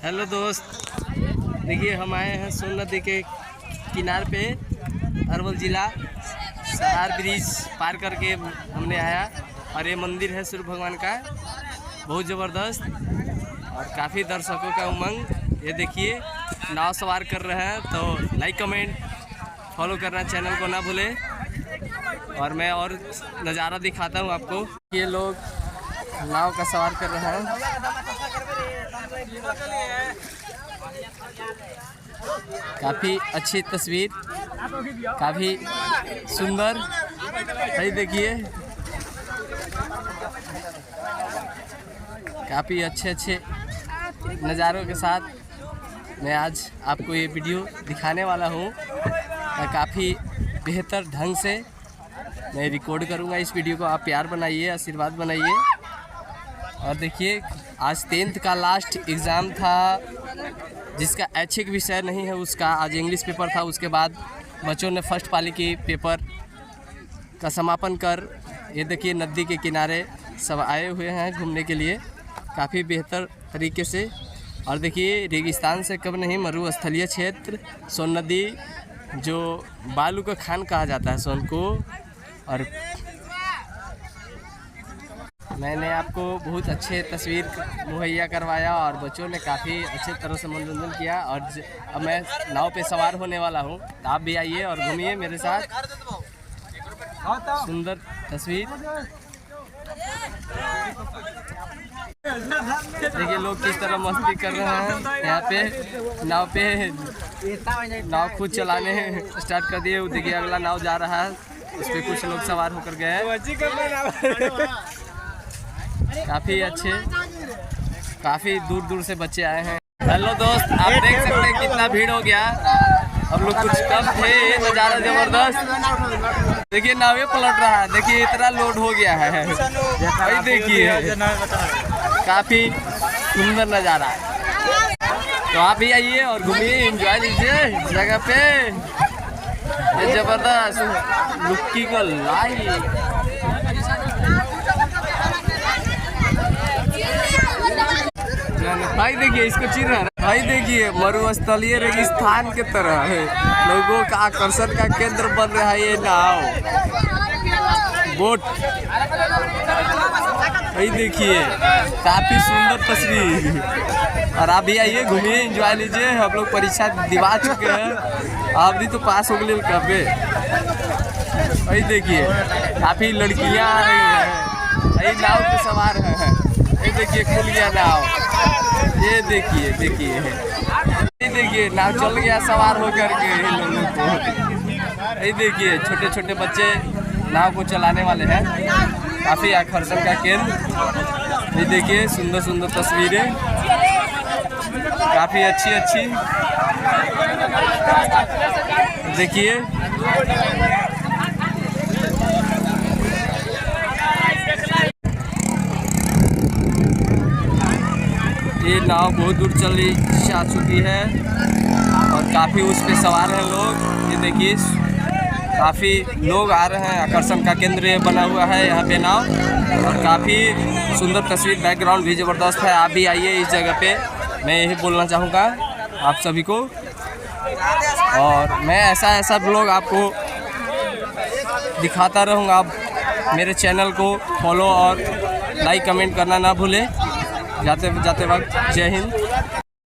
Hello दोस्त, देखिए हम आए हैं सोन नदी के किनारे पे, अरवल ज़िला। सहार ब्रिज पार करके हमने आया और ये मंदिर है सूर्य भगवान का, बहुत ज़बरदस्त और काफ़ी दर्शकों का उमंग। ये देखिए नाव सवार कर रहे हैं, तो लाइक कमेंट फॉलो करना, चैनल को ना भूलें। और मैं और नज़ारा दिखाता हूँ आपको। ये लोग नाव का सवार कर रहे हैं, काफ़ी अच्छी तस्वीर, काफ़ी सुंदर है। देखिए काफ़ी अच्छे नज़ारों के साथ मैं आज आपको ये वीडियो दिखाने वाला हूँ। काफ़ी बेहतर ढंग से मैं रिकॉर्ड करूँगा इस वीडियो को। आप प्यार बनाइए, आशीर्वाद बनाइए। और देखिए आज 10th का लास्ट एग्ज़ाम था, जिसका ऐच्छिक विषय नहीं है उसका। आज इंग्लिश पेपर था, उसके बाद बच्चों ने फर्स्ट पाली की पेपर का समापन कर, ये देखिए नदी के किनारे सब आए हुए हैं घूमने के लिए, काफ़ी बेहतर तरीके से। और देखिए रेगिस्तान से कम नहीं, मरुस्थलीय क्षेत्र सोन नदी, जो बालू का खान कहा जाता है सोन को। और मैंने आपको बहुत अच्छे तस्वीर मुहैया करवाया और बच्चों ने काफ़ी अच्छे तरह से मनोरंजन किया। और अब मैं नाव पे सवार होने वाला हूँ, तो आप भी आइए और घूमिए मेरे साथ। सुंदर तस्वीर देखिए लोग किस तरह मस्ती कर रहे हैं यहाँ पे। नाव खुद चलाने स्टार्ट कर दिए। देखिए अगला नाव जा रहा है, उस पर कुछ लोग सवार होकर गए। काफ़ी अच्छे, काफ़ी दूर से बच्चे आए हैं। हेलो दोस्त, आप देख सकते हैं कितना भीड़ हो गया। हम लोग कुछ कम थे, नज़ारा ज़बरदस्त। देखिए नावे पलट रहा है, देखिए इतना लोड हो गया है भाई। देखिए काफ़ी सुंदर नज़ारा है, तो आप भी आइए और घूमिए, एंजॉय लीजिए जगह पे। ज़बरदस्त लुक्की को लाई। भाई देखिए इसको चिर रहा है भाई। देखिए मरुस्थलीय रेगिस्तान के तरह है, लोगों का आकर्षण का केंद्र बन रहा है ये नाव, बोट। भाई देखिए काफ़ी सुंदर तस्वीर। और आप भी आइए, घूमिए, एंजॉय लीजिए। हम लोग परीक्षा दिवा चुके हैं, आप भी तो पास हो गए कब। भाई देखिए काफ़ी लड़कियां आ रही हैं, ये नाव पे सवार हैं। ये देखिए खुल गया नाव, ये देखिए नाव चल गया सवार होकर के इन लोगों को। ये देखिए छोटे बच्चे नाव को चलाने वाले हैं, काफ़ी आकर्षण का केंद्र। ये देखिए सुंदर तस्वीरें, काफ़ी अच्छी। देखिए ये नाव बहुत दूर चली जा चुकी है और काफ़ी उस पे सवार हैं लोग। ये देखिए काफ़ी लोग आ रहे हैं, आकर्षण का केंद्र ये बना हुआ है यहाँ पे नाव। और काफ़ी सुंदर तस्वीर, बैकग्राउंड भी ज़बरदस्त है। आप भी आइए इस जगह पे, मैं यही बोलना चाहूँगा आप सभी को। और मैं ऐसा ब्लॉग आपको दिखाता रहूँगा। आप मेरे चैनल को फॉलो और लाइक कमेंट करना ना भूलें। जाते वक्त जय हिंद।